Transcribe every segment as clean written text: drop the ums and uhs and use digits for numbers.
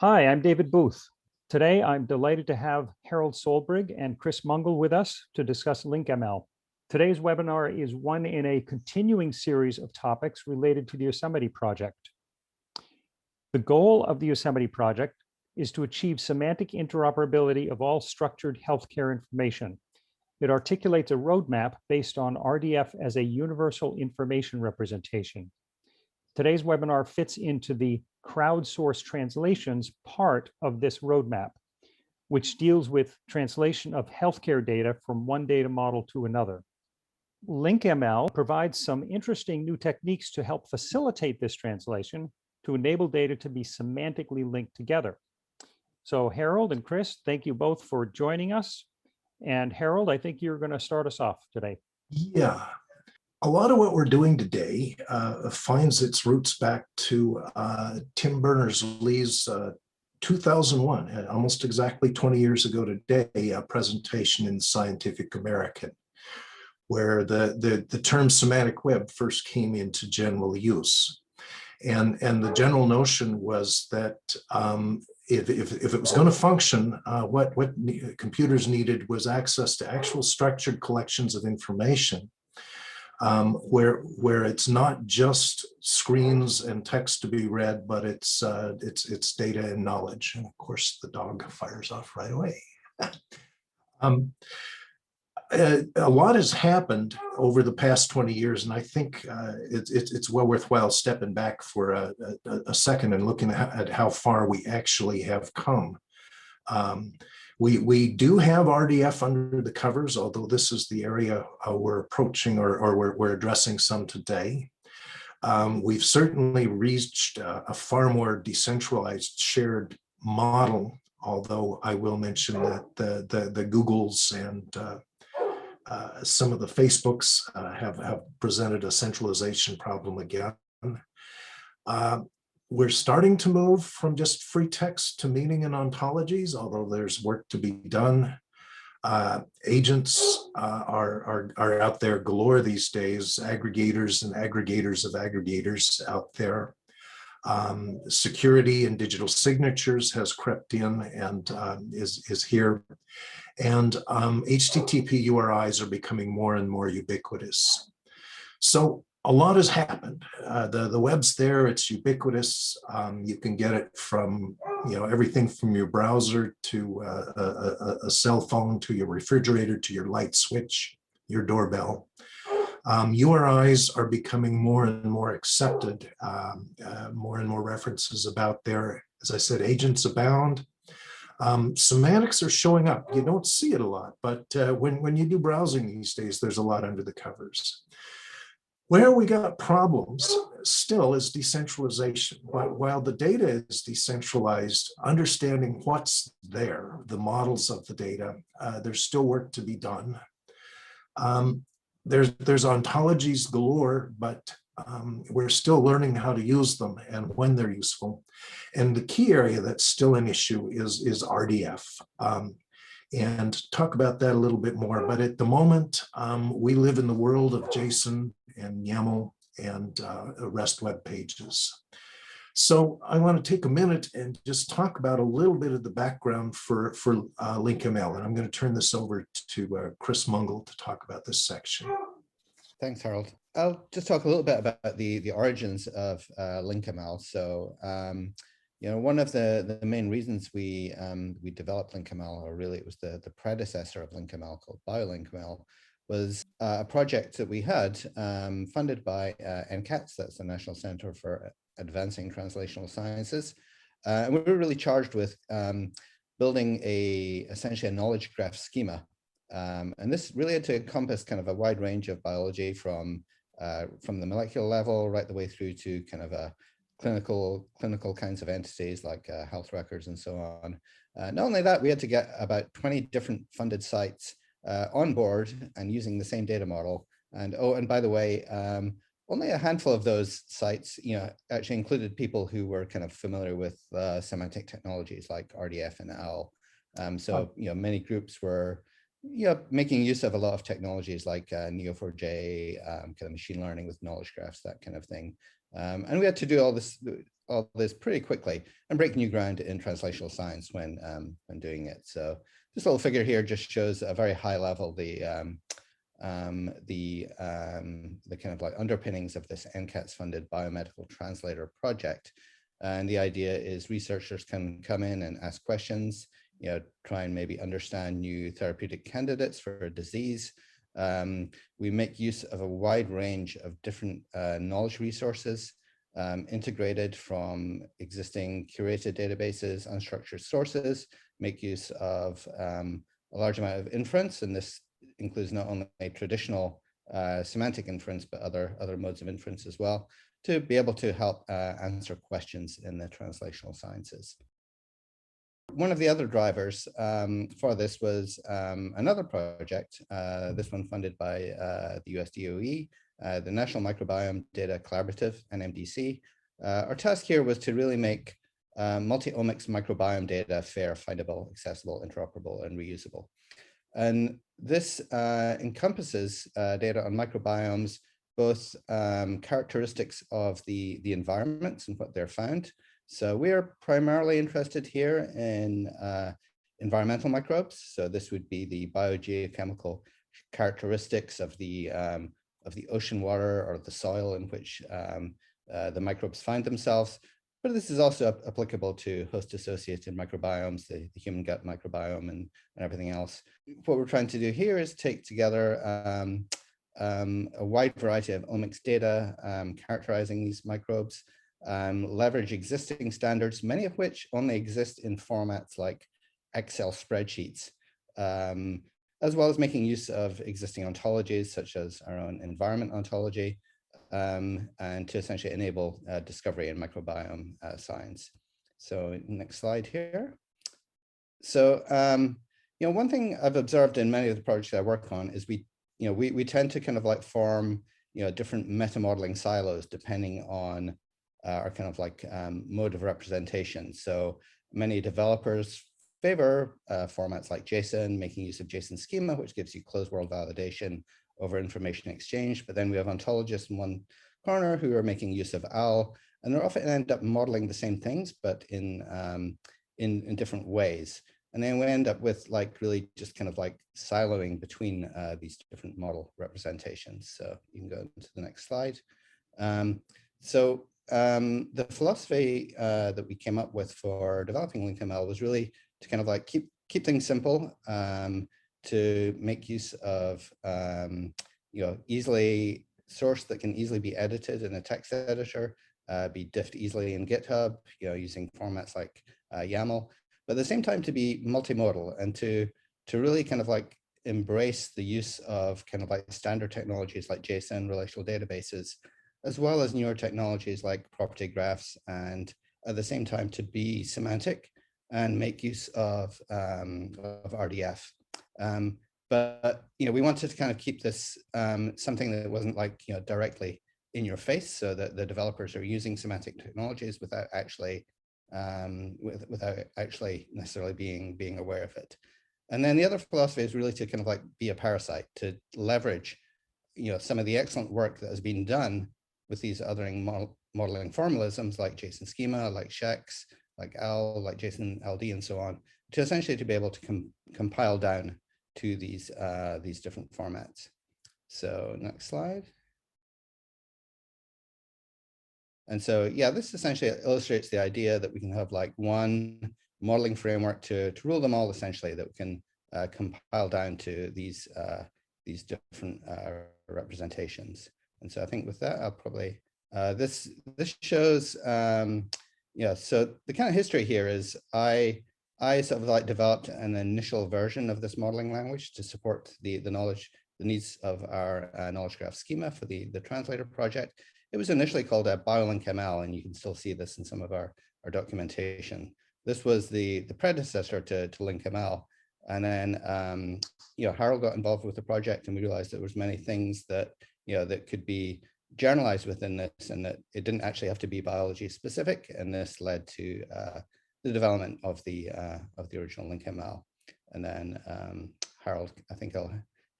Hi, I'm David Booth. Today, I'm delighted to have Harold Solbrig and Chris Mungall with us to discuss LinkML. Today's webinar is one in a continuing series of topics related to the Yosemite project. The goal of the Yosemite project is to achieve semantic interoperability of all structured healthcare information. It articulates a roadmap based on RDF as a universal information representation. Today's webinar fits into the crowdsourced translations part of this roadmap, which deals with translation of healthcare data from one data model to another. LinkML provides some interesting new techniques to help facilitate this translation to enable data to be semantically linked together. So Harold and Chris, thank you both for joining us. And Harold, I think you're going to start us off today. Yeah. A lot of what we're doing today finds its roots back to Tim Berners-Lee's 2001, almost exactly 20 years ago today, a presentation in Scientific American, where the term semantic web first came into general use. And the general notion was that if it was going to function, what computers needed was access to actual structured collections of information, where it's not just screens and text to be read, but it's data and knowledge. And of course, the dog fires off right away. A lot has happened over the past 20 years, and I think it's well worthwhile stepping back for a second and looking at how far we actually have come. We do have RDF under the covers, although this is the area we're approaching or we're addressing some today. We've certainly reached a far more decentralized shared model, although I will mention that the Googles and some of the Facebooks have presented a centralization problem again. We're starting to move from just free text to meaning and ontologies, although there's work to be done. Agents are out there galore these days, aggregators and aggregators of aggregators out there. Security and digital signatures has crept in and is here. And HTTP URIs are becoming more and more ubiquitous. So a lot has happened. The web's there, it's ubiquitous. You can get it from everything from your browser to a cell phone, to your refrigerator, to your light switch, your doorbell. URIs are becoming more and more accepted, more and more references about there. As I said, agents abound. Semantics are showing up. You don't see it a lot, but when you do browsing these days, there's a lot under the covers. Where we got problems still is decentralization. While the data is decentralized, understanding what's there, the models of the data, there's still work to be done. There's ontologies galore, but we're still learning how to use them and when they're useful. And the key area that's still an issue is RDF. And talk about that a little bit more. But at the moment, we live in the world of JSON and YAML and REST web pages. So I want to take a minute and just talk about a little bit of the background for LinkML. And I'm going to turn this over to Chris Mungall to talk about this section. Thanks, Harold. I'll just talk a little bit about the origins of LinkML. So, one of the main reasons we developed LinkML, or really it was the predecessor of LinkML called BioLinkML, was a project that we had funded by NCATS, that's the National Center for Advancing Translational Sciences. And we were really charged with building essentially a knowledge graph schema. And this really had to encompass kind of a wide range of biology from the molecular level right the way through to kind of a clinical kinds of entities like health records and so on. Not only that, we had to get about 20 different funded sites on board and using the same data model. And and by the way, only a handful of those sites, actually included people who were kind of familiar with semantic technologies like RDF and L. So many groups were making use of a lot of technologies like Neo4j, kind of machine learning with knowledge graphs, that kind of thing. And we had to do all all this pretty quickly and break new ground in translational science when doing it. So this little figure here just shows a very high level the kind of like underpinnings of this NCATS funded biomedical translator project. And the idea is researchers can come in and ask questions, you know, try and maybe understand new therapeutic candidates for a disease. We make use of a wide range of different knowledge resources integrated from existing curated databases, unstructured sources, make use of a large amount of inference, and this includes not only traditional semantic inference, but other modes of inference as well, to be able to help answer questions in the translational sciences. One of the other drivers for this was another project, this one funded by the US DOE, the National Microbiome Data Collaborative, NMDC. Our task here was to really make multi-omics microbiome data fair, findable, accessible, interoperable, and reusable. And this encompasses data on microbiomes, both characteristics of the environments and what they're found. So we are primarily interested here in environmental microbes. So this would be the biogeochemical characteristics of the ocean water or the soil in which the microbes find themselves. But this is also applicable to host-associated microbiomes, the human gut microbiome and everything else. What we're trying to do here is take together a wide variety of omics data characterizing these microbes, leverage existing standards, many of which only exist in formats like Excel spreadsheets, as well as making use of existing ontologies such as our own environment ontology, and to essentially enable discovery in microbiome science. So next slide here. So, you know, one thing I've observed in many of the projects I work on is we tend to kind of like form, you know, different meta modeling silos depending on our kind of like mode of representation. So many developers favor formats like JSON, making use of JSON schema, which gives you closed world validation over information exchange. But then we have ontologists in one corner who are making use of OWL, and they often end up modeling the same things, but in different ways. And then we end up with like really just kind of like siloing between these different model representations. So you can go to the next slide. The philosophy that we came up with for developing LinkML was really to kind of like keep things simple, to make use of you know, easily source that can easily be edited in a text editor, be diffed easily in GitHub, you know, using formats like YAML, but at the same time to be multimodal and to really kind of like embrace the use of kind of like standard technologies like JSON relational databases, as well as newer technologies like property graphs, and at the same time to be semantic and make use of RDF. But you know, we wanted to kind of keep this something that wasn't like, you know, directly in your face, so that the developers are using semantic technologies without actually necessarily being aware of it. And then the other philosophy is really to kind of like be a parasite, to leverage, you know, some of the excellent work that has been done with these othering modeling formalisms like JSON schema, like ShEx, like OWL, like JSON-LD, and so on, to essentially to be able to compile down to these different formats. So next slide. And so, yeah, this essentially illustrates the idea that we can have like one modeling framework to rule them all, essentially, that we can compile down to these different representations. And so I think with that, I'll probably, this shows, yeah, so the kind of history here is I sort of like developed an initial version of this modeling language to support the needs of our knowledge graph schema for the translator project. It was initially called a BioLinkML, and you can still see this in some of our documentation. This was the predecessor to LinkML. And then, you know, Harold got involved with the project, and we realized there was many things that, you know, that could be generalized within this, and that it didn't actually have to be biology specific. And this led to the development of the original LinkML. And then Harold, I think I'll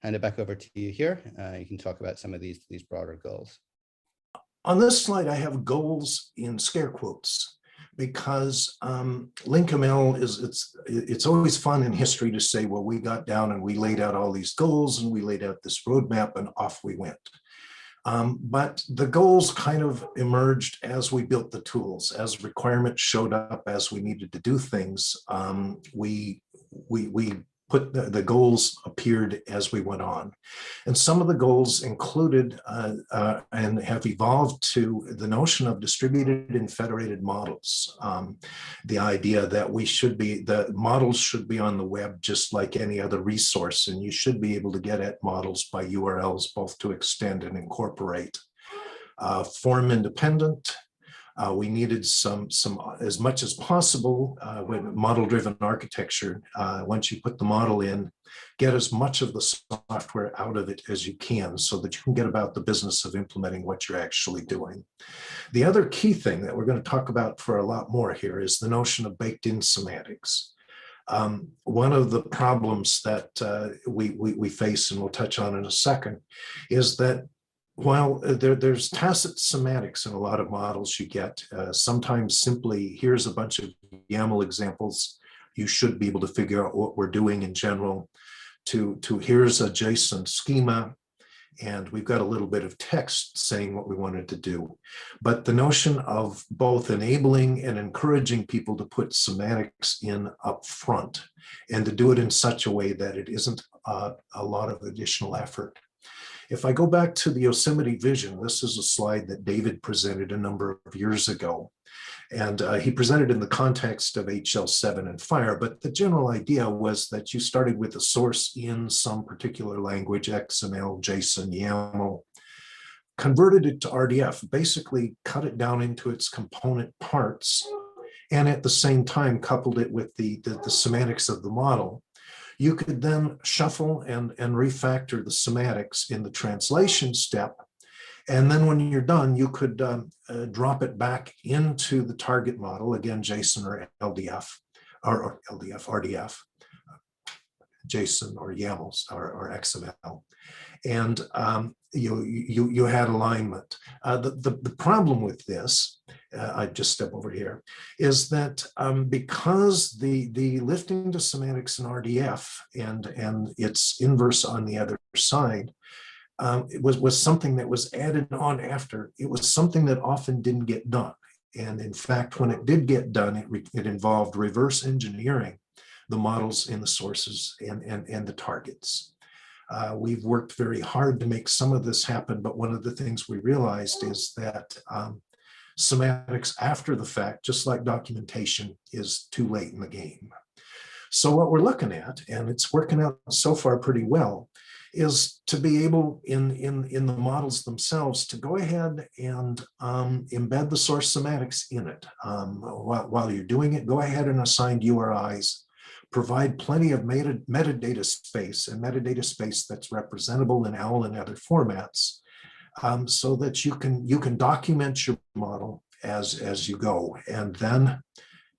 hand it back over to you here. You can talk about some of these broader goals. On this slide, I have goals in scare quotes because LinkML it's always fun in history to say, well, we got down and we laid out all these goals and we laid out this roadmap and off we went. But the goals kind of emerged as we built the tools, as requirements showed up, as we needed to do things. We put the goals appeared as we went on. And some of the goals included and have evolved to the notion of distributed and federated models. The idea that the models should be on the web just like any other resource, and you should be able to get at models by URLs, both to extend and incorporate. Form independent. We needed some as much as possible with model-driven architecture. Once you put the model in, get as much of the software out of it as you can so that you can get about the business of implementing what you're actually doing. The other key thing that we're going to talk about for a lot more here is the notion of baked-in semantics. One of the problems that we face, and we'll touch on in a second, is that while there's tacit semantics in a lot of models you get, sometimes simply here's a bunch of YAML examples, you should be able to figure out what we're doing in general, to here's a JSON schema, and we've got a little bit of text saying what we wanted to do. But the notion of both enabling and encouraging people to put semantics in up front and to do it in such a way that it isn't a lot of additional effort. If I go back to the Yosemite Vision, this is a slide that David presented a number of years ago. And he presented in the context of HL7 and FHIR, but the general idea was that you started with a source in some particular language, XML, JSON, YAML, converted it to RDF, basically cut it down into its component parts, and at the same time coupled it with the semantics of the model. You could then shuffle and refactor the semantics in the translation step. And then when you're done, you could drop it back into the target model, again, JSON or LDF, or LDF, RDF, JSON or YAMLs or XML. And you had alignment. The problem with this, I just step over here, is that because the lifting to semantics in RDF and its inverse on the other side it was something that was added on after. It was something that often didn't get done. And in fact, when it did get done, it involved reverse engineering the models in the sources and the targets. We've worked very hard to make some of this happen, but one of the things we realized is that semantics after the fact, just like documentation, is too late in the game. So what we're looking at, and it's working out so far pretty well, is to be able in the models themselves to go ahead and embed the source semantics in it. While you're doing it, go ahead and assign URIs, provide plenty of metadata space, and metadata space that's representable in OWL and other formats, so that you can document your model as you go, and then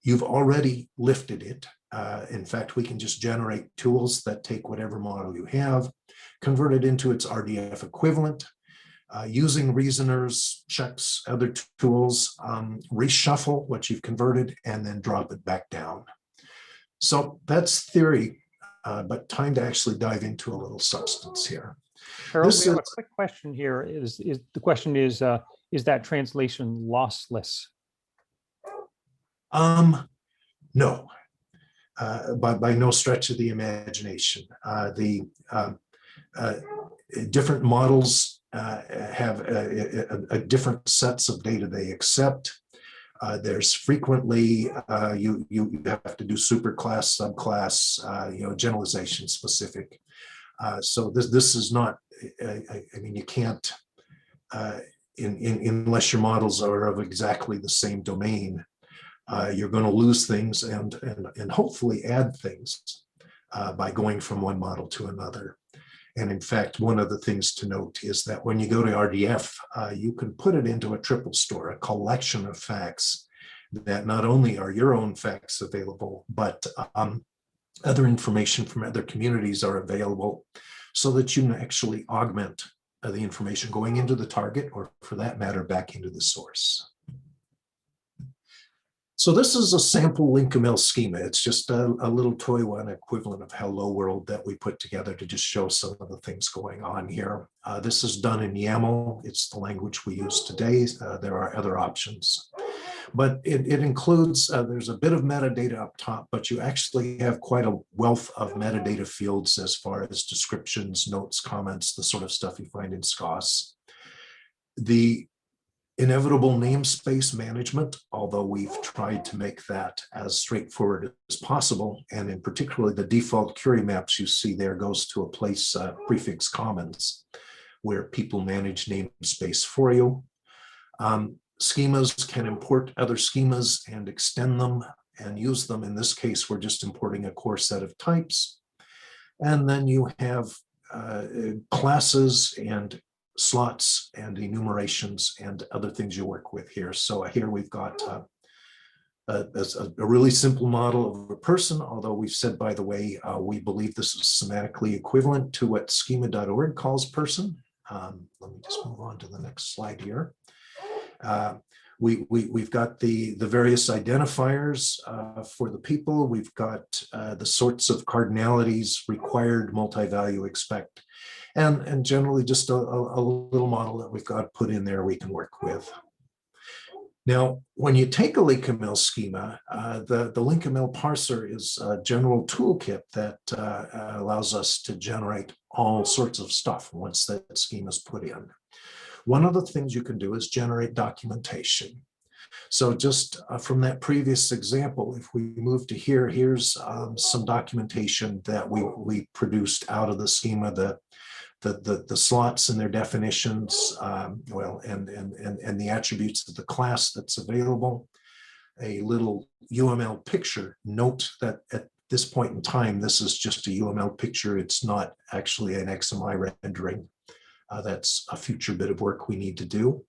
you've already lifted it. In fact, we can just generate tools that take whatever model you have, convert it into its RDF equivalent, using reasoners, ShEx, other tools, reshuffle what you've converted, and then drop it back down. So that's theory, but time to actually dive into a little substance here. Harold, we have a quick question here. The question is that translation lossless? No. By no stretch of the imagination. Different models have a different sets of data they accept. There's frequently, you have to do superclass, subclass, generalization specific. So this is not, I mean, you can't, unless your models are of exactly the same domain, you're going to lose things and hopefully add things by going from one model to another. And in fact, one of the things to note is that when you go to RDF, you can put it into a triple store, a collection of facts that not only are your own facts available, but other information from other communities are available, so that you can actually augment the information going into the target, or for that matter, back into the source. So this is a sample LinkML schema. It's just a little toy one equivalent of Hello World that we put together to just show some of the things going on here. This is done in YAML. It's the language we use today. There are other options. But it includes, there's a bit of metadata up top, but you actually have quite a wealth of metadata fields as far as descriptions, notes, comments, the sort of stuff you find in SCOS. The inevitable namespace management, although we've tried to make that as straightforward as possible, and in particular the default query maps you see there goes to a place, prefix commons, where people manage namespace for you. Schemas can import other schemas and extend them and use them. In this case, we're just importing a core set of types. And then you have classes and slots and enumerations and other things you work with here. So here we've got a really simple model of a person, although we've said, by the way, we believe this is semantically equivalent to what schema.org calls person. Let me just move on to the next slide here. We've got the various identifiers for the people. We've got the sorts of cardinalities required, multi-value, expect, and generally just a little model that we've got put in there we can work with. Now, when you take a LinkML schema, the LinkML parser is a general toolkit that allows us to generate all sorts of stuff once that schema is put in. One of the things you can do is generate documentation. So just from that previous example, if we move to here, here's some documentation that we produced out of the schema, the slots and their definitions, well, and the attributes of the class that's available. A little UML picture. Note that at this point in time, this is just a UML picture. It's not actually an XMI rendering. That's a future bit of work we need to do.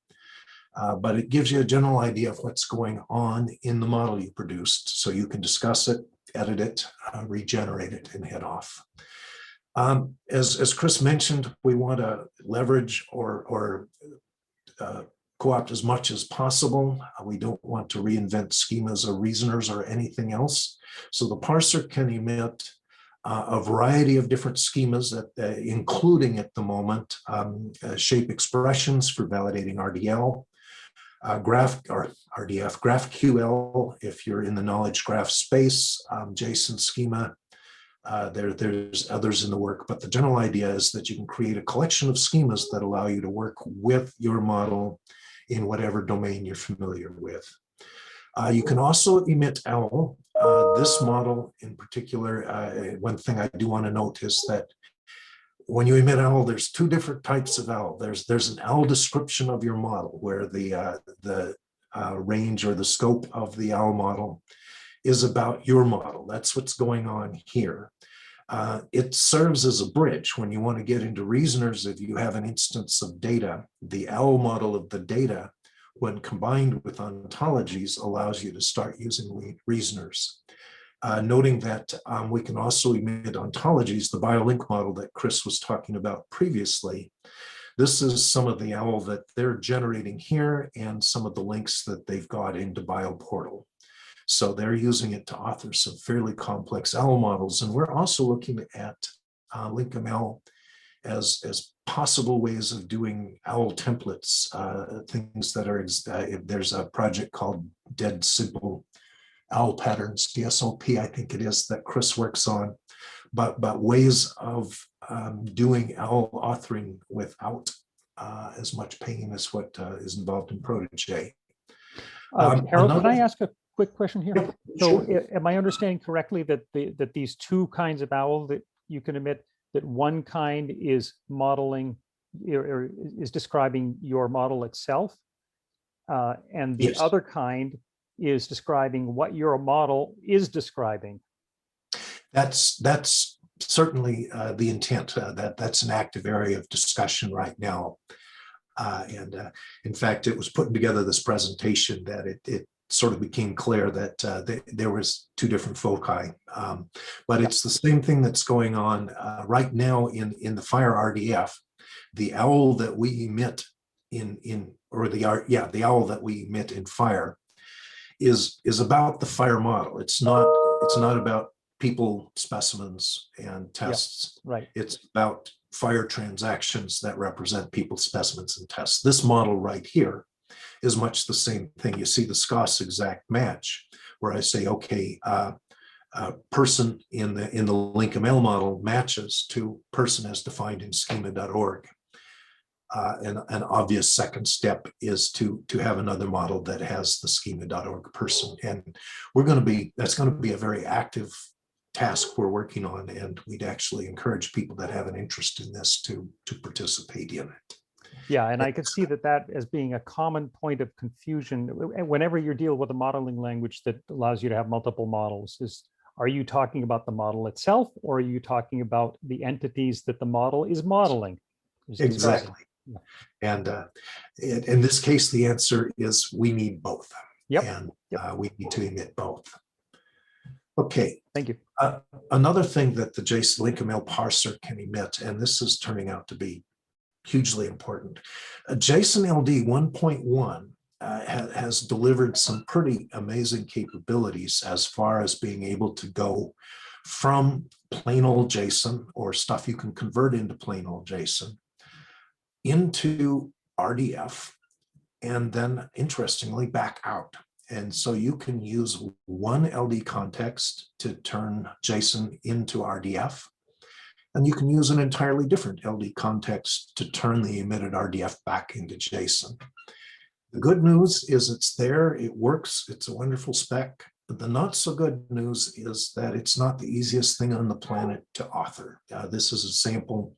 But it gives you a general idea of what's going on in the model you produced. So you can discuss it, edit it, regenerate it, and head off. As Chris mentioned, we want to leverage or co-opt as much as possible. We don't want to reinvent schemas or reasoners or anything else. So the parser can emit a variety of different schemas, that, including at the moment shape expressions for validating RDL, graph or RDF, GraphQL if you're in the knowledge graph space, JSON schema. There's others in the work, but the general idea is that you can create a collection of schemas that allow you to work with your model in whatever domain you're familiar with. You can also emit OWL. This model in particular, one thing I do want to note is that when you emit OWL, there's two different types of OWL. There's an OWL description of your model where the range or the scope of the OWL model is about your model. That's what's going on here. It serves as a bridge when you want to get into reasoners. If you have an instance of data, the OWL model of the data, when combined with ontologies, allows you to start using reasoners. Noting that we can also emit ontologies, the BioLink model that Chris was talking about previously. This is some of the OWL that they're generating here and some of the links that they've got into BioPortal. So they're using it to author some fairly complex OWL models. And we're also looking at LinkML as possible ways of doing OWL templates, things that are, there's a project called Dead Simple OWL Patterns, DSOP, I think it is, that Chris works on, but ways of doing OWL authoring without as much pain as what is involved in Protege. Harold, can I ask a quick question here? Yeah, so sure. am I understanding correctly that that these two kinds of OWL that you can emit, that one kind is modeling or is describing your model itself, and the Yes. other kind is describing what your model is describing? That's certainly the intent. That's an active area of discussion right now. And in fact, it was putting together this presentation that it sort of became clear that there was two different foci. But it's the same thing that's going on right now in the FHIR RDF. the owl that we emit the owl that we emit in fire is about the fire model. It's not about people, specimens, and tests. Yep, right. It's about fire transactions that represent people, specimens, and tests. This model right here is much the same thing. You see the SCOS exact match, where I say, okay, person in the LinkML model matches to person as defined in schema.org. And an obvious second step is to have another model that has the schema.org person. And that's going to be a very active task we're working on, and we'd actually encourage people that have an interest in this to participate in it. Yeah, and I could see that as being a common point of confusion whenever you deal with a modeling language that allows you to have multiple models. Are you talking about the model itself, or are you talking about the entities that the model is modeling? Exactly. Yeah. And in this case, the answer is we need both. Yep. And we need to emit both. Okay. Thank you. Another thing that the JSON LinkML parser can emit, and this is turning out to be hugely important. JSON-LD 1.1 has delivered some pretty amazing capabilities as far as being able to go from plain old JSON, or stuff you can convert into plain old JSON, into RDF, and then interestingly back out. And so you can use one LD context to turn JSON into RDF, and you can use an entirely different LD context to turn the emitted RDF back into JSON. The good news is it's there, it works, it's a wonderful spec. But the not so good news is that it's not the easiest thing on the planet to author. This is a sample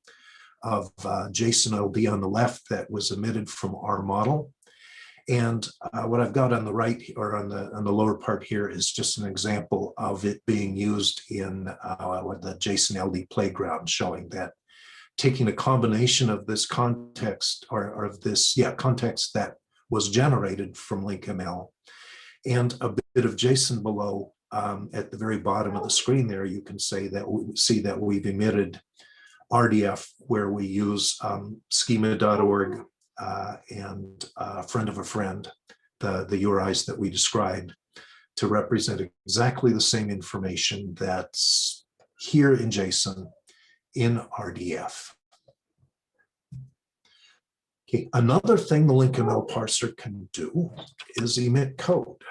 of JSON-LD on the left that was emitted from our model. And what I've got on the right, or on the lower part here, is just an example of it being used in the JSON-LD playground, showing that taking a combination of this context, or of this context that was generated from LinkML, and a bit of JSON below at the very bottom of the screen there, you can see that we've emitted RDF, where we use schema.org and friend of a friend, the URIs that we described, to represent exactly the same information that's here in JSON in RDF. Okay, another thing the LinkML parser can do is emit code.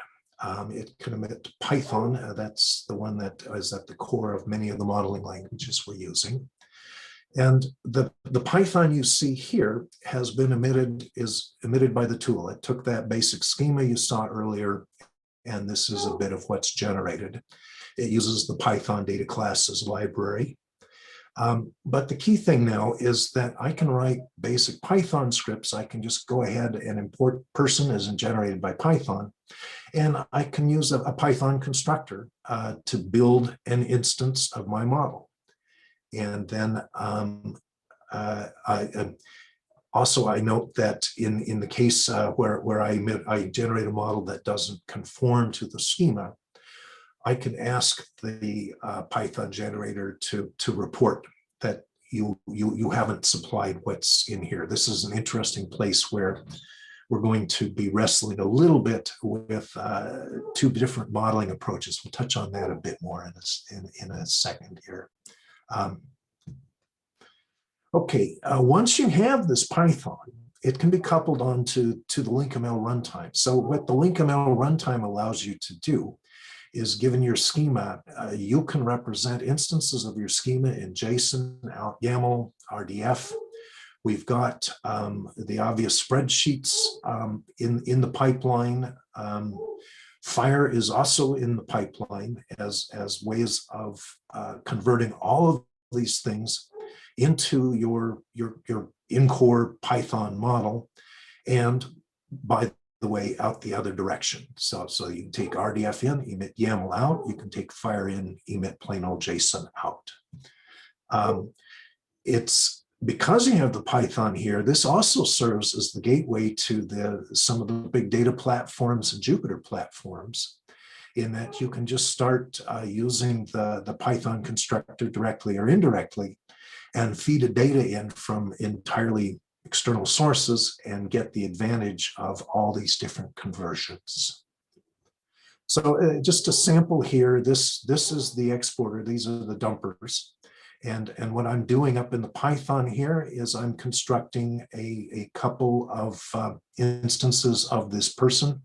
It can emit Python. That's the one that is at the core of many of the modeling languages we're using. And the Python you see here is emitted by the tool. It took that basic schema you saw earlier, and this is a bit of what's generated. It uses the Python data classes library. But the key thing now is that I can write basic Python scripts. I can just go ahead and import person as generated by Python. And I can use a Python constructor to build an instance of my model. And then I note that in the case where I generate a model that doesn't conform to the schema, I can ask the Python generator to report that you haven't supplied what's in here. This is an interesting place where we're going to be wrestling a little bit with two different modeling approaches. We'll touch on that a bit more in a second here. Okay, once you have this Python, it can be coupled onto the LinkML runtime. So what the LinkML runtime allows you to do is, given your schema, you can represent instances of your schema in JSON, YAML, RDF. We've got the obvious spreadsheets in the pipeline. Fire is also in the pipeline as ways of converting all of these things into your in-core Python model, and by the way, out the other direction. So you can take RDF in, emit YAML out. You can take Fire in, emit plain old JSON out. It's because you have the Python here, this also serves as the gateway to some of the big data platforms and Jupyter platforms, in that you can just start using the Python constructor directly or indirectly and feed a data in from entirely external sources and get the advantage of all these different conversions. So just a sample here, this is the exporter, these are the dumpers. And what I'm doing up in the Python here is I'm constructing a couple of instances of this person.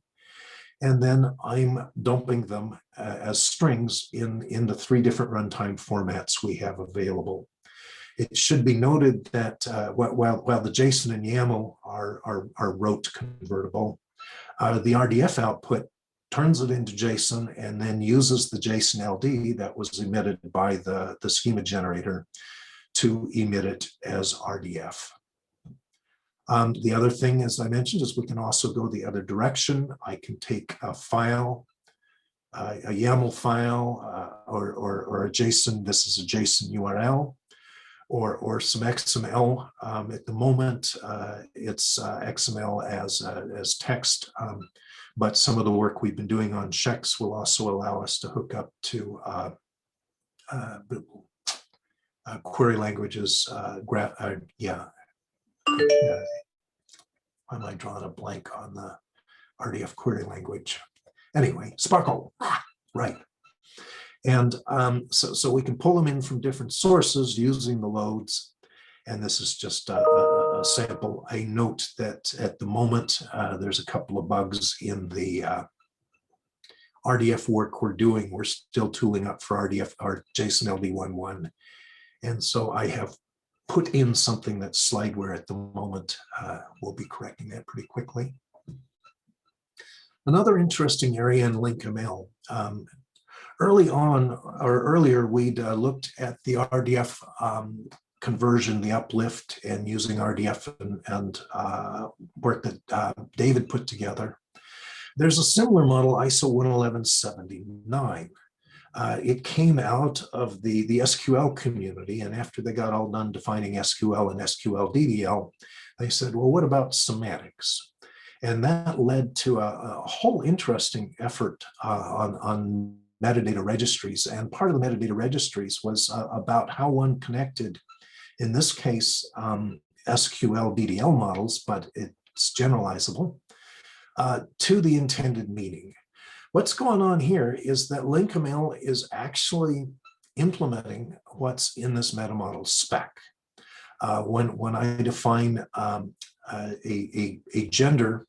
And then I'm dumping them as strings in the 3 different runtime formats we have available. It should be noted that while the JSON and YAML are rote convertible, the RDF output turns it into JSON and then uses the JSON-LD that was emitted by the schema generator to emit it as RDF. The other thing, as I mentioned, is we can also go the other direction. I can take a file, a YAML file, or a JSON. This is a JSON URL, or some XML. At the moment, it's XML as text, but some of the work we've been doing on ShEx will also allow us to hook up to query languages. Why am I drawing a blank on the RDF query language? Anyway, Sparkle, right. And so we can pull them in from different sources using the loads. And this is just a sample. I note that at the moment, there's a couple of bugs in the RDF work we're doing. We're still tooling up for RDF, our JSON-LD 1.1. And so I have put in something that's slideware at the moment. We'll be correcting that pretty quickly. Another interesting area in LinkML. Early on, or earlier, we'd looked at the RDF conversion, the uplift, and using RDF and work that David put together. There's a similar model, ISO 11179. It came out of the SQL community, and after they got all done defining SQL and SQL DDL, they said, well, what about semantics? And that led to a whole interesting effort on metadata registries. And part of the metadata registries was about how one connected, in this case, SQL DDL models, but it's generalizable, to the intended meaning. What's going on here is that LinkML is actually implementing what's in this metamodel spec. When I define a gender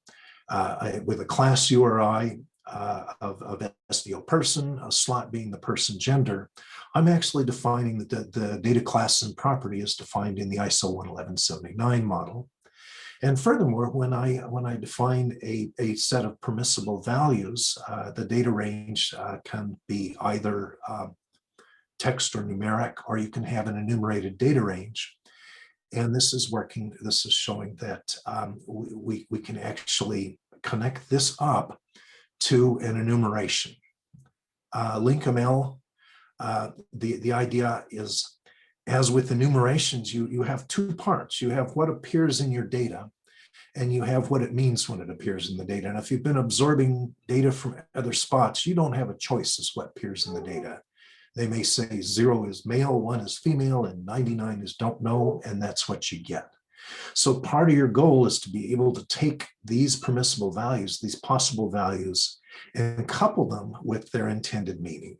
with a class URI of SDO person, a slot being the person gender, I'm actually defining the data class and property is defined in the ISO 11179 model. And furthermore, when I define a set of permissible values, the data range can be either text or numeric, or you can have an enumerated data range. And this is working, this is showing that we can actually connect this up to an enumeration. LinkML, the idea is, as with enumerations, you have 2 parts. You have what appears in your data, and you have what it means when it appears in the data. And if you've been absorbing data from other spots, you don't have a choice as what appears in the data. They may say 0 is male, 1 is female, and 99 is don't know, and that's what you get. So part of your goal is to be able to take these permissible values, these possible values, and couple them with their intended meaning.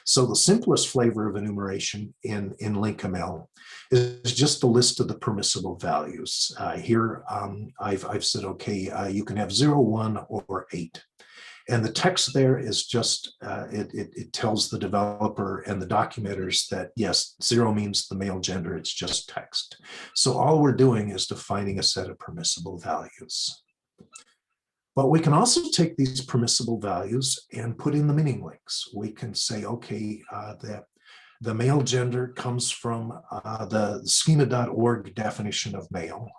So the simplest flavor of enumeration in LinkML is just a list of the permissible values. Here, I've said, okay, you can have 0, 1, or 8. And the text there is just, it tells the developer and the documenters that, yes, 0 means the male gender, it's just text. So all we're doing is defining a set of permissible values. But we can also take these permissible values and put in the meaning links. We can say, okay, the male gender comes from the schema.org definition of male,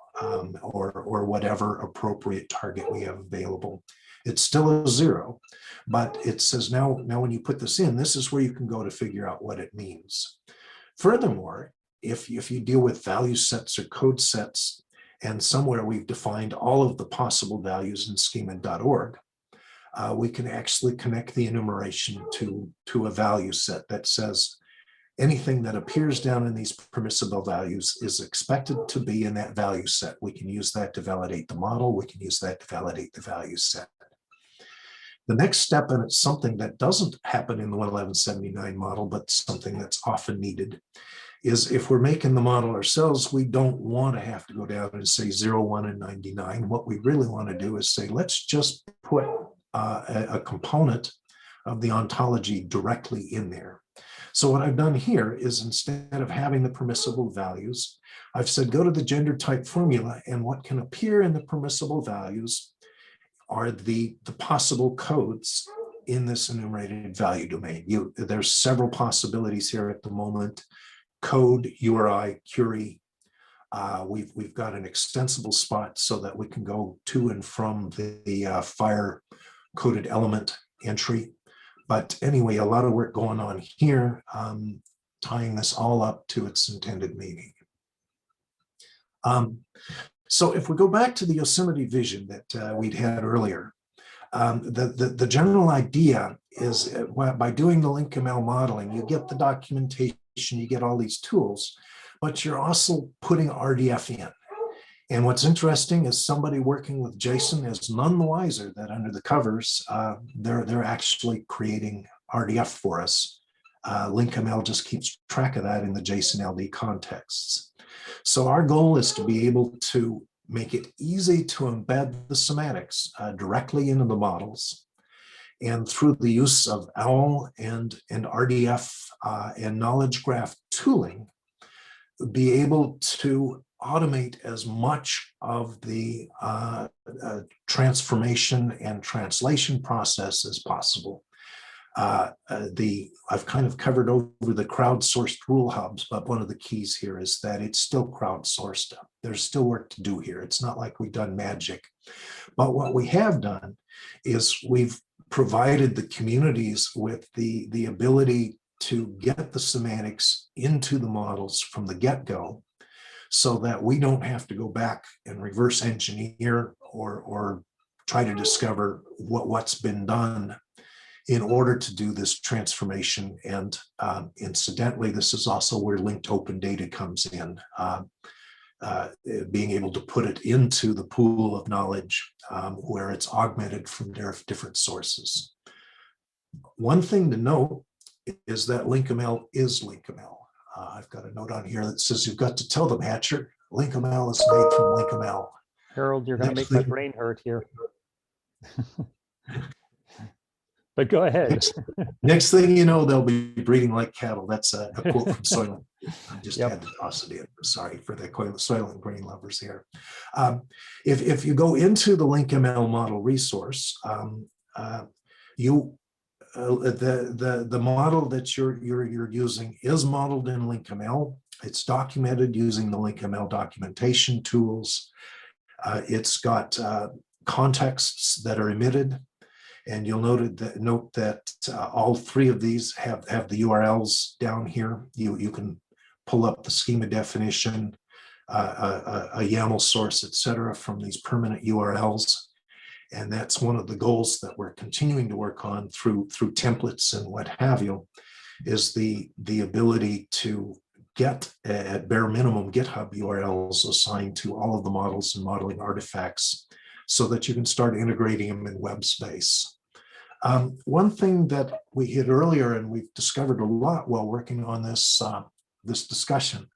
or whatever appropriate target we have available. It's still a 0, but it says now when you put this in, this is where you can go to figure out what it means. Furthermore, if you deal with value sets or code sets, and somewhere we've defined all of the possible values in schema.org, we can actually connect the enumeration to a value set that says, anything that appears down in these permissible values is expected to be in that value set. We can use that to validate the model. We can use that to validate the value set. The next step, and it's something that doesn't happen in the 11179 model, but something that's often needed, is if we're making the model ourselves, we don't want to have to go down and say 0, 1, and 99. What we really want to do is say, let's just put a component of the ontology directly in there. So what I've done here is, instead of having the permissible values, I've said, go to the gender type formula, and what can appear in the permissible values are the possible codes in this enumerated value domain. There's several possibilities here at the moment: code, URI, query. We've got an extensible spot so that we can go to and from the fire coded element entry. But anyway, a lot of work going on here, tying this all up to its intended meaning. So if we go back to the Yosemite Vision that we'd had earlier, the general idea is, by doing the LinkML modeling, you get the documentation, you get all these tools, but you're also putting RDF in. And what's interesting is, somebody working with JSON is none the wiser that under the covers, they're actually creating RDF for us. LinkML just keeps track of that in the JSON-LD contexts. So our goal is to be able to make it easy to embed the semantics directly into the models. And through the use of OWL and RDF and knowledge graph tooling, be able to automate as much of the transformation and translation process as possible. I've kind of covered over the crowdsourced rule hubs, but one of the keys here is that it's still crowdsourced. There's still work to do here. It's not like we've done magic. But what we have done is we've provided the communities with the ability to get the semantics into the models from the get-go, so that we don't have to go back and reverse engineer or try to discover what's been done in order to do this transformation. And incidentally, this is also where linked open data comes in, being able to put it into the pool of knowledge where it's augmented from different sources. One thing to note is that LinkML is LinkML. I've got a note on here that says, you've got to tell them, Hatcher, LinkML is made from LinkML. Harold, you're going to make my brain hurt here. But go ahead. Next thing you know, they'll be breeding like cattle. That's a quote from Soylent. I just had to toss it in. Sorry for the Soylent grain lovers here. If you go into the LinkML model resource, the model that you're using is modeled in LinkML. It's documented using the LinkML documentation tools. It's got contexts that are emitted, and you'll note that all three of these have the URLs down here. You can pull up the schema definition, a YAML source, etc., from these permanent URLs. And that's one of the goals that we're continuing to work on through templates and what have you, is the ability to get, at bare minimum, GitHub URLs assigned to all of the models and modeling artifacts, so that you can start integrating them in web space. One thing that we hit earlier, and we've discovered a lot while working on this discussion,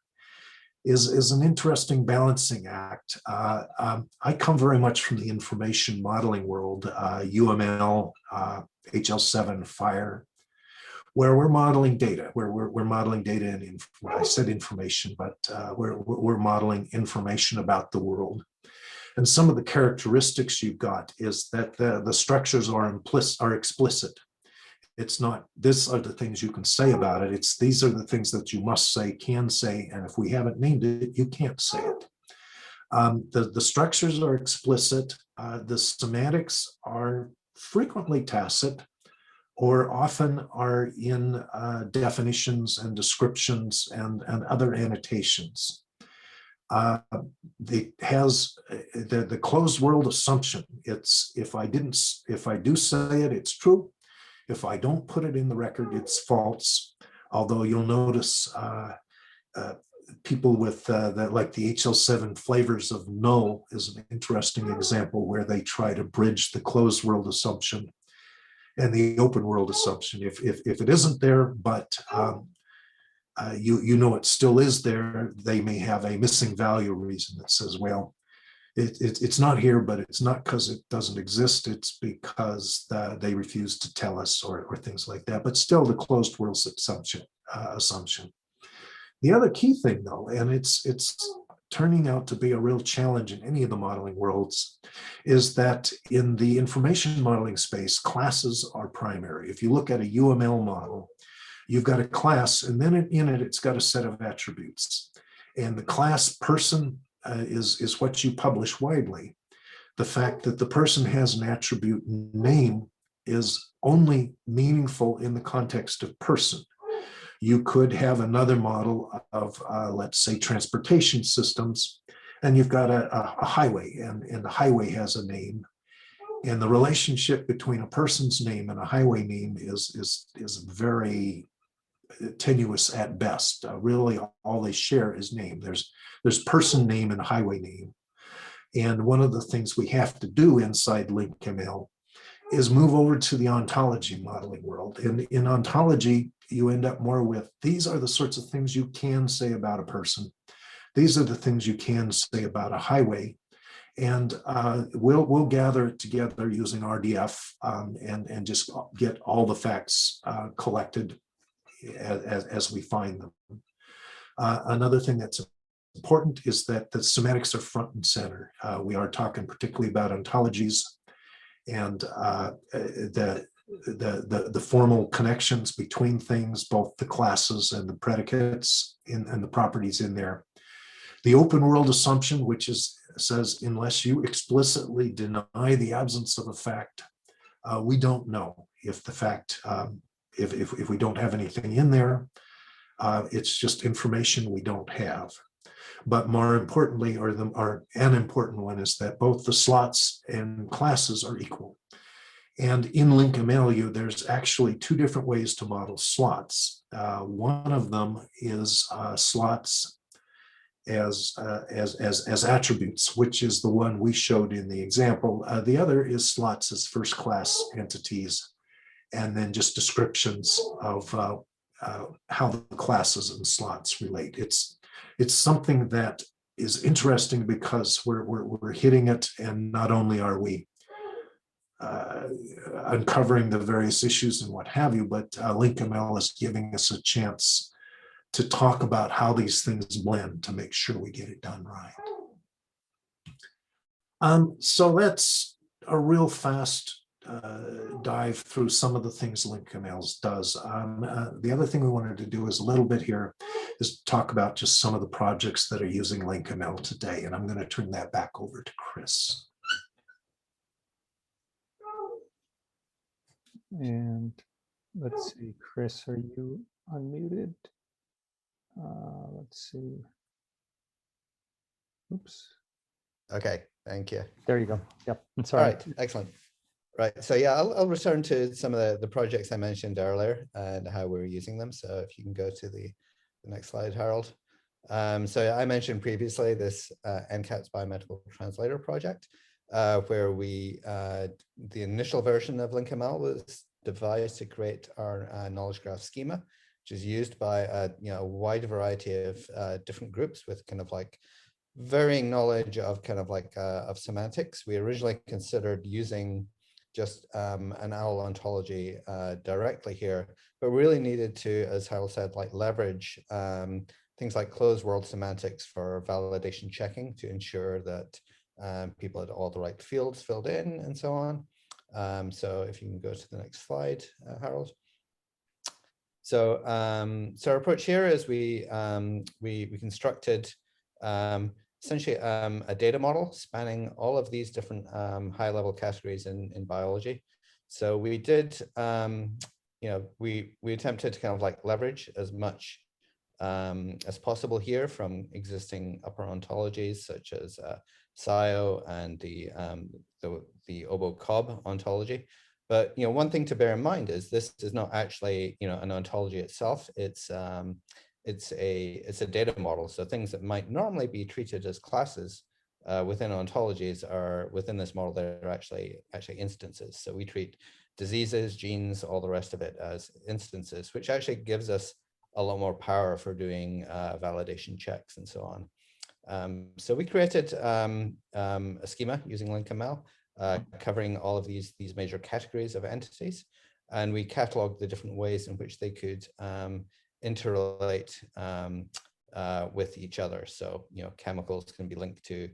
is an interesting balancing act. I come very much from the information modeling world, UML, HL7, FHIR, where we're modeling data, we're modeling data and I said information, but we're modeling information about the world. And some of the characteristics you've got is that the structures are explicit. It's not, these are the things you can say about it. It's, these are the things that you must say, can say, and if we haven't named it, you can't say it. The structures are explicit. The semantics are frequently tacit, or often are in definitions and descriptions and other annotations. It has the closed world assumption. It's, if I do say it, it's true. If I don't put it in the record, it's false. although you'll notice people with that, like the HL7 flavors of null is an interesting example where they try to bridge the closed world assumption and the open world assumption. If it isn't there, but you know it still is there, they may have a missing value reason that says, well, it's not here, but it's not because it doesn't exist. It's because they refuse to tell us, or things like that. But still, the closed world assumption. The other key thing, though, and it's turning out to be a real challenge in any of the modeling worlds, is that in the information modeling space, classes are primary. If you look at a UML model, you've got a class, and then in it, it's got a set of attributes. And the class person is what you publish widely. The fact that the person has an attribute name is only meaningful in the context of person. You could have another model of, let's say, transportation systems, and you've got a highway, and the highway has a name. And the relationship between a person's name and a highway name is very tenuous at best. Really, all they share is name. There's person name and highway name. And one of the things we have to do inside LinkML is move over to the ontology modeling world. And in ontology, you end up more with, these are the sorts of things you can say about a person. These are the things you can say about a highway. And we'll gather it together using RDF and just get all the facts collected as we find them. Another thing that's important is that the semantics are front and center. We are talking particularly about ontologies and the formal connections between things, both the classes and the predicates and the properties in there. The open world assumption, which says unless you explicitly deny the absence of a fact, we don't know if the fact, if we don't have anything in there, it's just information we don't have. But more importantly, an important one is that both the slots and classes are equal. And in LinkML, there's actually two different ways to model slots. One of them is slots as attributes, which is the one we showed in the example. The other is slots as first class entities, and then just descriptions of how the classes and slots relate. It's something that is interesting because we're hitting it, and not only are we uncovering the various issues and what have you, but LinkML is giving us a chance to talk about how these things blend to make sure we get it done right. So that's a real fast dive through some of the things LinkML does. The other thing we wanted to do is a little bit here is talk about just some of the projects that are using LinkML today. And I'm going to turn that back over to Chris. And let's see, Chris, are you unmuted? Let's see. Oops. Okay, thank you. There you go. Yep. Sorry. All right, excellent. Right, so yeah, I'll return to some of the projects I mentioned earlier and how we're using them. So if you can go to the next slide, Harold. So I mentioned previously this NCATS biomedical translator project, where the initial version of LinkML was devised to create our knowledge graph schema, which is used by a wide variety of different groups with kind of like varying knowledge of of semantics. We originally considered using just an OWL ontology directly here, but really needed to, as Harold said, like leverage things like closed world semantics for validation checking to ensure that people had all the right fields filled in and so on. So if you can go to the next slide, Harold. So, so our approach here is we constructed essentially a data model spanning all of these different high-level categories in biology. So we did, we attempted to kind of like leverage as much as possible here from existing upper ontologies such as SIO and the OBO-COB ontology. But one thing to bear in mind is this is not actually an ontology itself. It's a data model. So things that might normally be treated as classes within ontologies are within this model. They're actually instances. So we treat diseases, genes, all the rest of it as instances, which actually gives us a lot more power for doing validation checks and so on. So we created a schema using LinkML, covering all of these major categories of entities, and we cataloged the different ways in which they could interrelate with each other. So chemicals can be linked to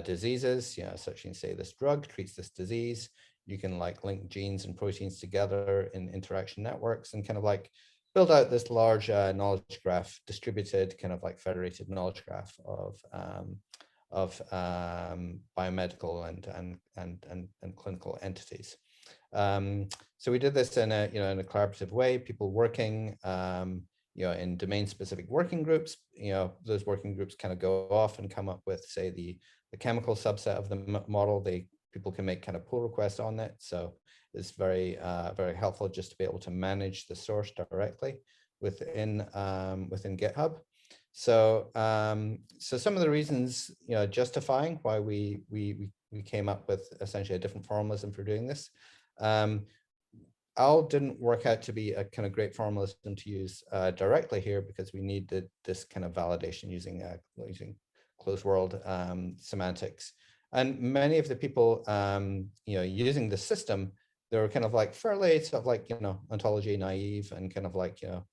diseases, such you can say this drug treats this disease. You can link genes and proteins together in interaction networks and kind of build out this large knowledge graph, distributed kind of federated knowledge graph of biomedical and clinical entities. So we did this in a in a collaborative way. People working in domain-specific working groups. Those working groups kind of go off and come up with, say, the chemical subset of the model. People can make kind of pull requests on it. So it's very helpful just to be able to manage the source directly within GitHub. So some of the reasons justifying why we came up with essentially a different formalism for doing this. OWL didn't work out to be a kind of great formalism to use directly here, because we needed this kind of validation using closed world semantics. And many of the people using the system, they were kind of fairly sort of ontology naive and kind of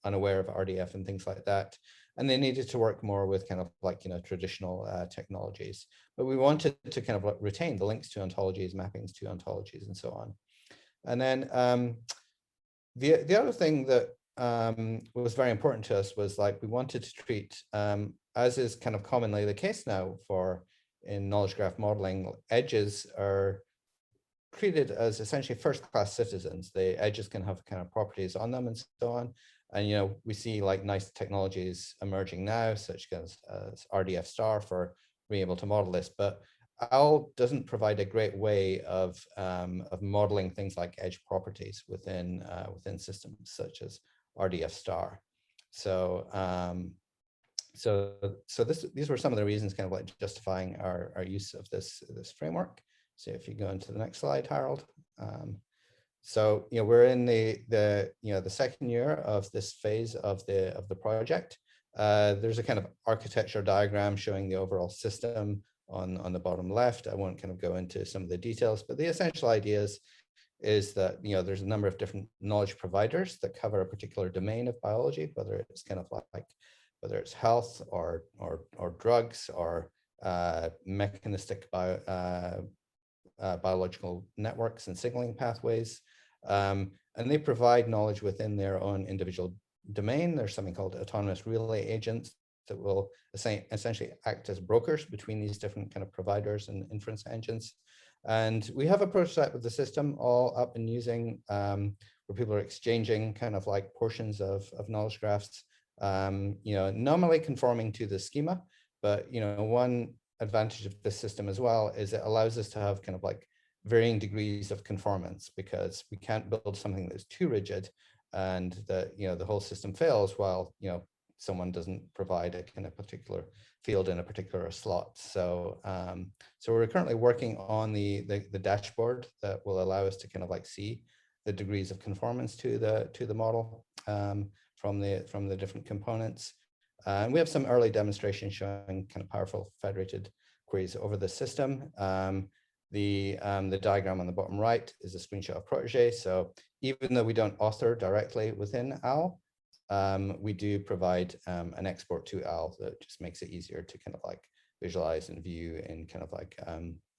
unaware of RDF and things like that. And they needed to work more with kind of traditional technologies. But we wanted to kind of retain the links to ontologies, mappings to ontologies, and so on. And then the other thing that was very important to us was we wanted to treat, as is kind of commonly the case now in knowledge graph modeling, edges are treated as essentially first-class citizens. The edges can have kind of properties on them and so on. And we see nice technologies emerging now, such as RDF star for being able to model this. But OWL doesn't provide a great way of modeling things like edge properties within systems such as RDF star. So these were some of the reasons kind of justifying our use of this framework. So if you go into the next slide, Harold. So we're in the second year of this phase of the project. There's a kind of architecture diagram showing the overall system on the bottom left. I won't kind of go into some of the details, but the essential ideas is that there's a number of different knowledge providers that cover a particular domain of biology, whether it's kind of whether it's health or drugs or mechanistic biological networks and signaling pathways. And they provide knowledge within their own individual domain. There's something called autonomous relay agents that will essentially act as brokers between these different kind of providers and inference engines. And we have a prototype of the system all up and using, where people are exchanging kind of portions of knowledge graphs, nominally conforming to the schema. But one advantage of this system as well is it allows us to have kind of varying degrees of conformance, because we can't build something that's too rigid and that the whole system fails while someone doesn't provide a kind of particular field in a particular slot. So so we're currently working on the dashboard that will allow us to kind of see the degrees of conformance to the model from the different components. And we have some early demonstrations showing kind of powerful federated queries over the system. The diagram on the bottom right is a screenshot of Protege. So even though we don't author directly within OWL, we do provide an export to OWL that just makes it easier to kind of visualize and view in kind of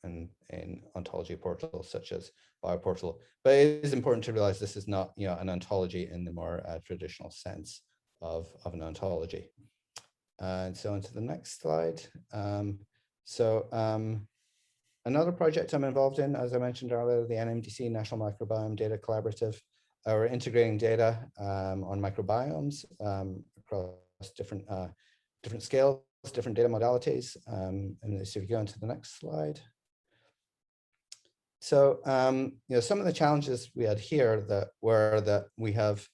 in ontology portals such as BioPortal. But it is important to realize this is not an ontology in the more traditional sense of an ontology. And so onto the next slide. Another project I'm involved in, as I mentioned earlier, the NMDC National Microbiome Data Collaborative. We're integrating data on microbiomes across different scales, different data modalities. And so if you go into the next slide. So, some of the challenges we had here that we have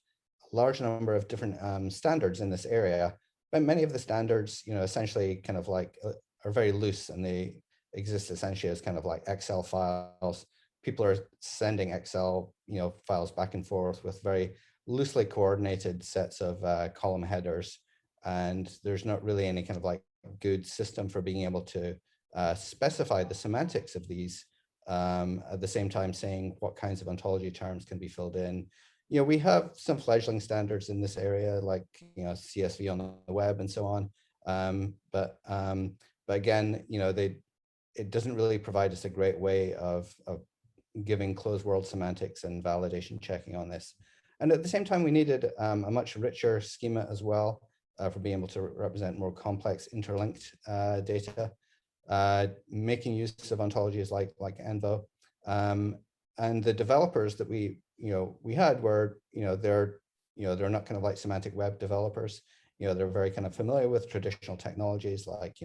a large number of different standards in this area, but many of the standards, essentially kind of like are very loose, and they exist essentially as kind of like Excel files. People are sending Excel, files back and forth with very loosely coordinated sets of column headers, and there's not really any kind of like good system for being able to specify the semantics of these. At the same time saying what kinds of ontology terms can be filled in. We have some fledgling standards in this area, like CSV on the web and so on. But again, it doesn't really provide us a great way of giving closed world semantics and validation checking on this. And at the same time, we needed a much richer schema as well for being able to represent more complex interlinked data. Making use of ontologies like Envo, and the developers that we had were they're not kind of like semantic web developers. They're very kind of familiar with traditional technologies like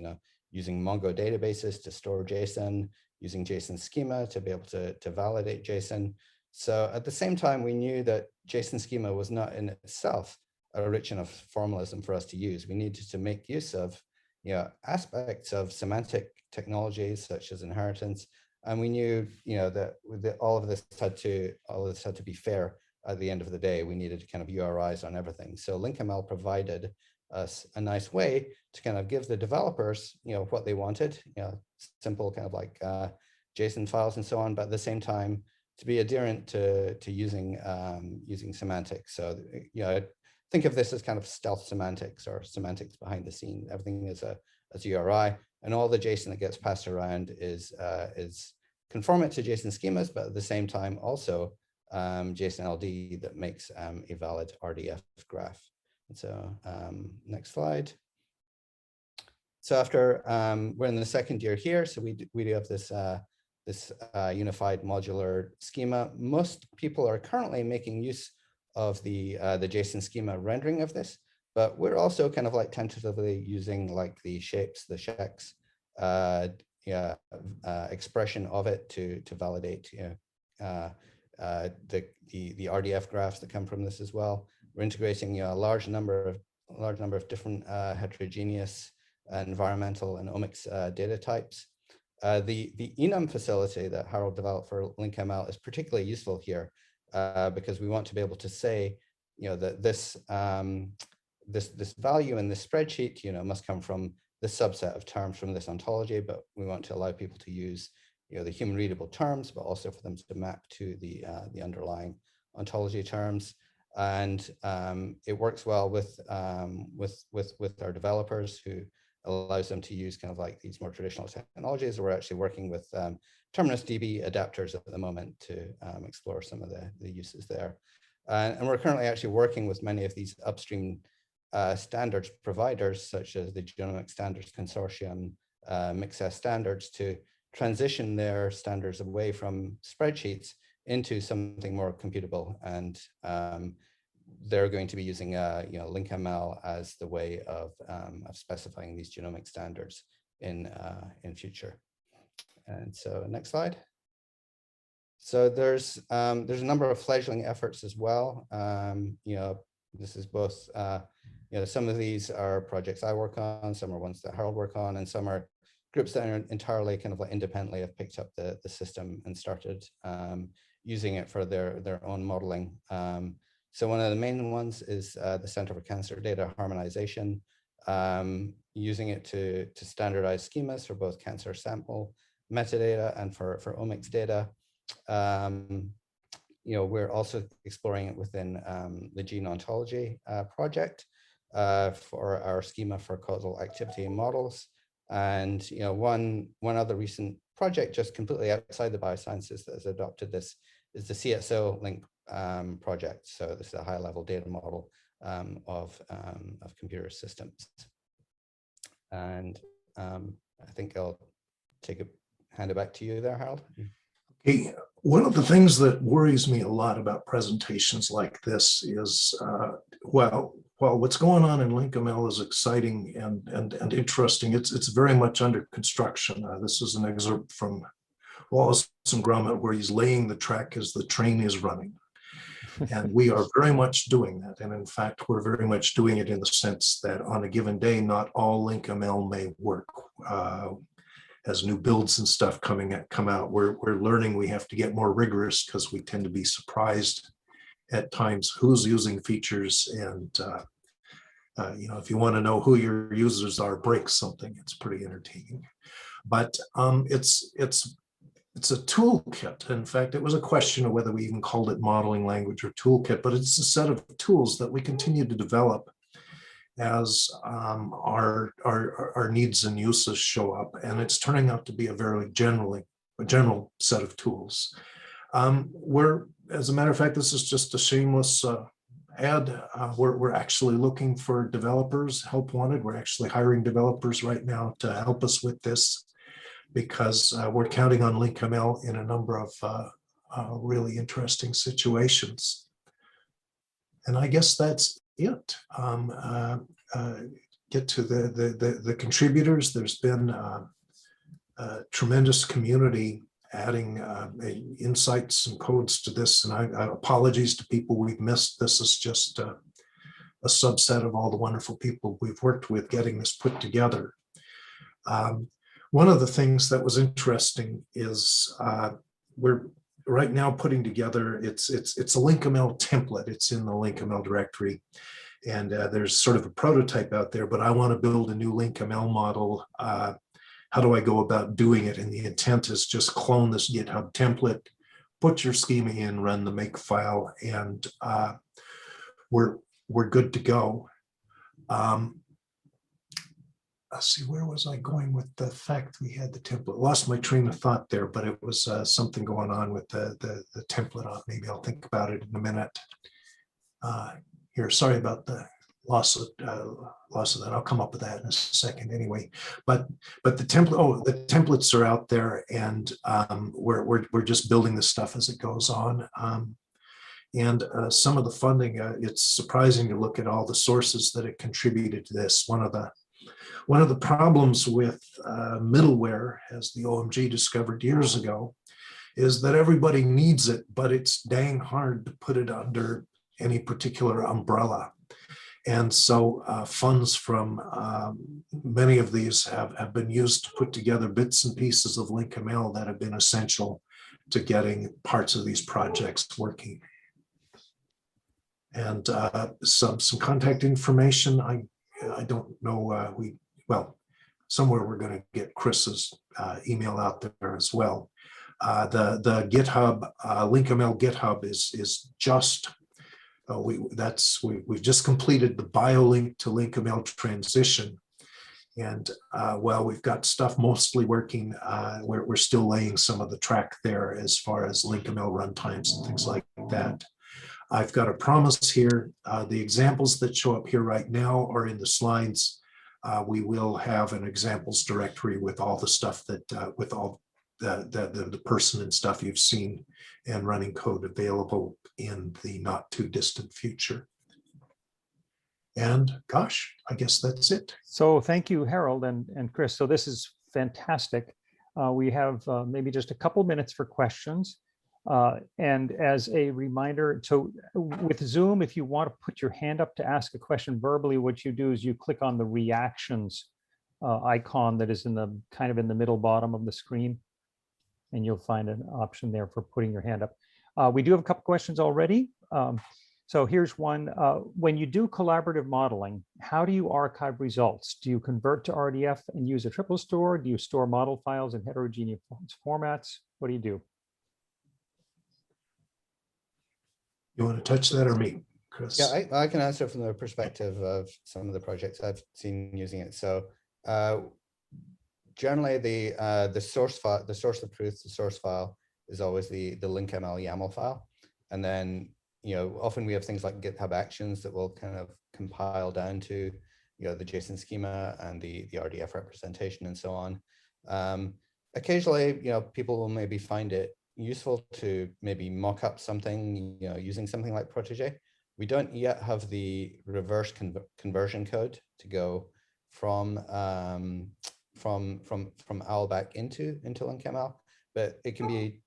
using Mongo databases to store JSON, using JSON schema to be able to validate JSON. So at the same time, we knew that JSON schema was not in itself a rich enough formalism for us to use. We needed to make use of aspects of semantic technologies such as inheritance, and we knew that all of this had to be fair. At the end of the day, we needed kind of URIs on everything. So LinkML provided us a nice way to kind of give the developers what they wanted, simple kind of like JSON files and so on, but at the same time to be adherent to using semantics. So think of this as kind of stealth semantics or semantics behind the scene. Everything is a URI, and all the JSON that gets passed around is conformant to JSON schemas, but at the same time also JSON-LD that makes a valid RDF graph. And so next slide. So after we're in the second year here, so we do have this unified modular schema. Most people are currently making use of the JSON schema rendering of this, but we're also kind of like tentatively using like the shapes, the ShEx expression of it to validate the RDF graphs that come from this as well. We're integrating a large number of different heterogeneous environmental and omics data types. The enum facility that Harold developed for LinkML is particularly useful here. Because we want to be able to say, that this value in this spreadsheet, must come from this subset of terms from this ontology, but we want to allow people to use, the human readable terms, but also for them to map to the underlying ontology terms. And it works well with our developers, who allows them to use kind of like these more traditional technologies. We're actually working with Terminus DB adapters at the moment to explore some of the uses there. And we're currently actually working with many of these upstream standards providers, such as the Genomic Standards Consortium, MixS Standards, to transition their standards away from spreadsheets into something more computable. And they're going to be using LinkML as the way of specifying these genomic standards in future. And so next slide. So there's a number of fledgling efforts as well. This is both, some of these are projects I work on, some are ones that Harold work on, and some are groups that are entirely kind of like independently have picked up the system and started using it for their own modeling. So one of the main ones is the Center for Cancer Data Harmonization, using it to standardize schemas for both cancer sample metadata and for omics data. We're also exploring it within the Gene Ontology project for our schema for causal activity models. And one other recent project just completely outside the biosciences that has adopted this is the CSO Link project. So this is a high-level data model of computer systems. And I think I'll hand it back to you there, Harold. Okay. One of the things that worries me a lot about presentations like this is, well, what's going on in LinkML is exciting and interesting. It's very much under construction. This is an excerpt from Wallace and Gromit, where he's laying the track as the train is running. And we are very much doing that. And in fact, we're very much doing it in the sense that on a given day, not all LinkML may work. As new builds and stuff come out, we're learning we have to get more rigorous because we tend to be surprised at times who's using features. And if you want to know who your users are, break something. It's pretty entertaining. But it's a toolkit. In fact, it was a question of whether we even called it modeling language or toolkit, but it's a set of tools that we continue to develop as our needs and uses show up. And it's turning out to be a very general set of tools. As a matter of fact, this is just a shameless ad. We're actually looking for developers, help wanted. We're actually hiring developers right now to help us with this, because we're counting on LinkML in a number of really interesting situations. And I guess that's it. Get to the contributors. There's been a tremendous community adding insights and codes to this. And I apologies to people we've missed. This is just a subset of all the wonderful people we've worked with getting this put together. One of the things that was interesting is we're right now putting together, it's a LinkML template. It's in the LinkML directory. And there's sort of a prototype out there, but I want to build a new LinkML model. How do I go about doing it? And the intent is just clone this GitHub template, put your schema in, run the make file, and we're good to go. Let's see, where was I going with the fact we had the template? Lost my train of thought there, but it was something going on with the template. Maybe I'll think about it in a minute. Here, sorry about the loss of that. I'll come up with that in a second anyway. But the template, the templates are out there, and we're just building this stuff as it goes on. And some of the funding, it's surprising to look at all the sources that it contributed to this. One of the problems with middleware, as the OMG discovered years ago, is that everybody needs it, but it's dang hard to put it under any particular umbrella. And so funds from many of these have been used to put together bits and pieces of LinkML that have been essential to getting parts of these projects working. And some contact information, I don't know, somewhere we're going to get Chris's email out there as well. The GitHub, LinkML Github is just, we've just completed the BioLink to LinkML transition. And while we've got stuff mostly working, we're still laying some of the track there as far as LinkML runtimes and things like that. I've got a promise here. The examples that show up here right now are in the slides. We will have an examples directory with all the stuff that, with all the person and stuff you've seen and running code available in the not too distant future. And gosh, I guess that's it. So thank you, Harold and Chris. So this is fantastic. We have maybe just a couple minutes for questions. And as a reminder, so with Zoom, if you want to put your hand up to ask a question verbally, what you do is you click on the reactions icon that is in the kind of in the middle bottom of the screen, and you'll find an option there for putting your hand up. We do have a couple questions already. So here's one. When you do collaborative modeling, how do you archive results? Do you convert to RDF and use a triple store? Do you store model files in heterogeneous formats? What do you do? You want to touch that or me, Chris? Yeah, I can answer from the perspective of some of the projects I've seen using it. So generally, the source file, the source of truth, the source file is always the LinkML YAML file, and then often we have things like GitHub Actions that will kind of compile down to the JSON schema and the RDF representation and so on. Occasionally, people will maybe find it useful to maybe mock up something, using something like Protege. We don't yet have the reverse conversion code to go from OWL back into LinkML, but it can be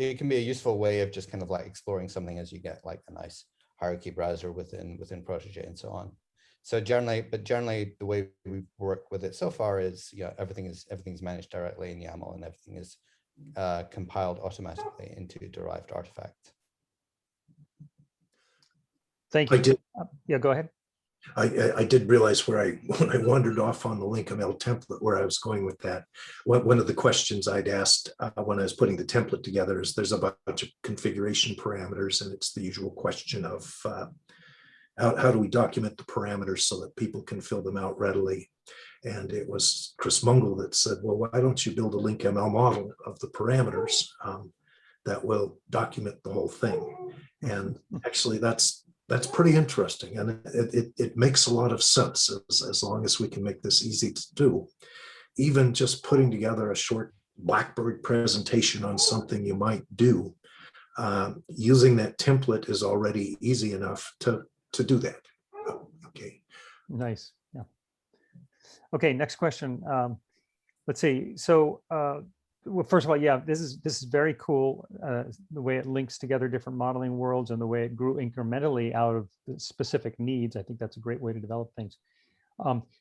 a useful way of just kind of like exploring something as you get like a nice hierarchy browser within Protege and so on. So generally the way we work with it so far is, everything's managed directly in YAML, and everything is compiled automatically into derived artifact. Thank you. I did. Yeah, go ahead. I did realize when I wandered off on the LinkML template where I was going with that. One of the questions I'd asked when I was putting the template together is there's a bunch of configuration parameters, and it's the usual question of how do we document the parameters so that people can fill them out readily? And it was Chris Mungall that said, well, why don't you build a LinkML model of the parameters that will document the whole thing? And actually that's pretty interesting, and it makes a lot of sense as long as we can make this easy to do. Even just putting together a short Blackboard presentation on something you might do, using that template is already easy enough to do that. Okay. Nice. Yeah. Okay. Next question. Let's see. So, well, first of all, yeah, this is very cool. The way it links together different modeling worlds and the way it grew incrementally out of the specific needs. I think that's a great way to develop things.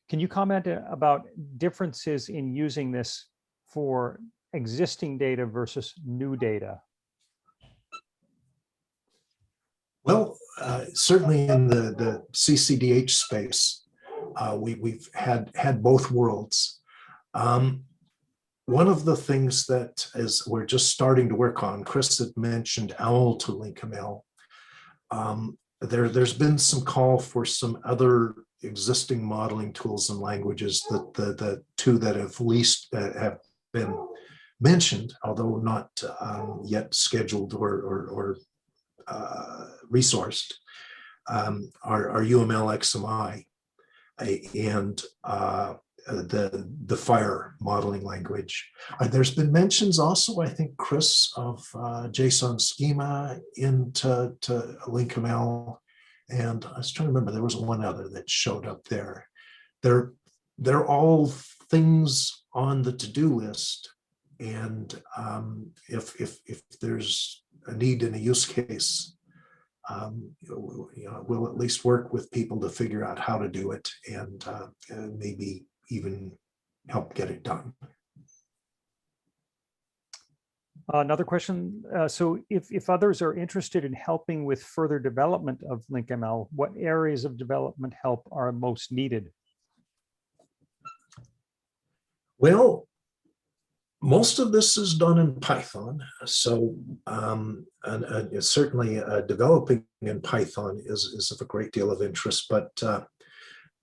Can you comment about differences in using this for existing data versus new data? Well, certainly in the CCDH space, we've had both worlds. One of the things that we're just starting to work on, Chris had mentioned OWL to LinkML. There's been some call for some other existing modeling tools and languages that the two that have least have been mentioned, although not yet scheduled or resourced, are UML XMI and the FIRE modeling language. There's been mentions also, I think, Chris, of JSON schema into LinkML, and I was trying to remember, there was one other that showed up there. They're all things on the to-do list, and if there's a need and a use case, we'll at least work with people to figure out how to do it, and maybe even help get it done. Another question. So if others are interested in helping with further development of LinkML, what areas of development help are most needed? Well, most of this is done in Python. So and certainly developing in Python is of a great deal of interest, but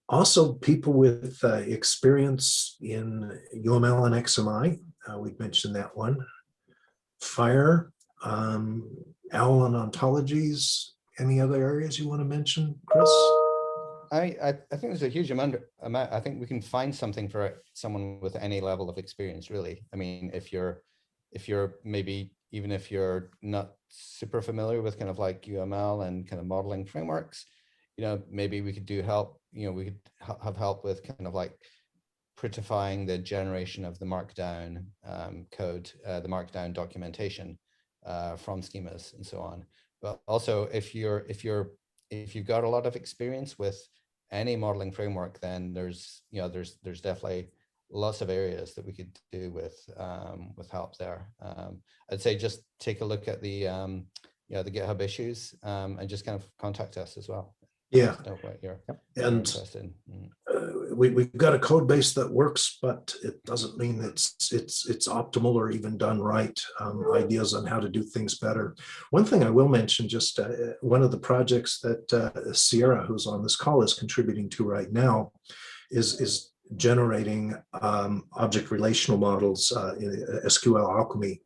also people with experience in UML and XMI. We've mentioned that one. FIRE, OWL and ontologies. Any other areas you want to mention, Chris? I think there's a huge amount. I think we can find something for someone with any level of experience, really. I mean, if you're maybe, even if you're not super familiar with kind of like UML and kind of modeling frameworks, maybe we could do help. We could have help with kind of like prettifying the generation of the Markdown code, the Markdown documentation from schemas and so on. But also, if you've got a lot of experience with any modeling framework, then there's definitely lots of areas that we could do with help there. I'd say just take a look at the the GitHub issues and just kind of contact us as well. Yeah, what you're interested in. We've got a code base that works, but it doesn't mean it's optimal or even done right. Ideas on how to do things better. One thing I will mention, just one of the projects that Sierra, who's on this call, is contributing to right now, is generating object relational models in SQL Alchemy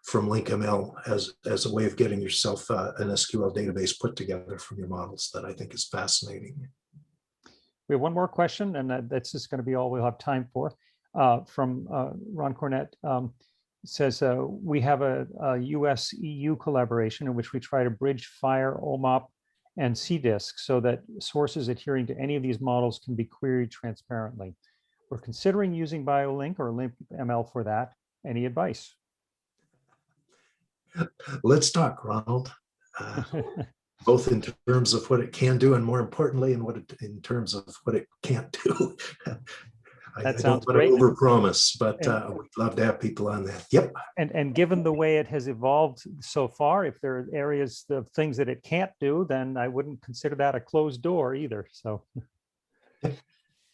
from LinkML as a way of getting yourself an SQL database put together from your models that I think is fascinating. We have one more question, and that's just going to be all we'll have time for. From Ron Cornett, says, we have a US-EU collaboration in which we try to bridge FIRE, OMOP, and CDISC so that sources adhering to any of these models can be queried transparently. We're considering using BioLink or LinkML for that. Any advice? Let's talk, Ronald. Both in terms of what it can do, and more importantly, in terms of what it can't do. I sounds don't want great. to overpromise, but we'd love to have people on that. Yep. And given the way it has evolved so far, if there are areas of things that it can't do, then I wouldn't consider that a closed door either. So,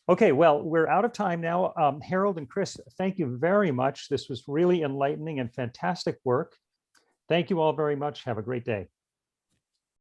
okay, well, we're out of time now. Harold and Chris, thank you very much. This was really enlightening and fantastic work. Thank you all very much. Have a great day.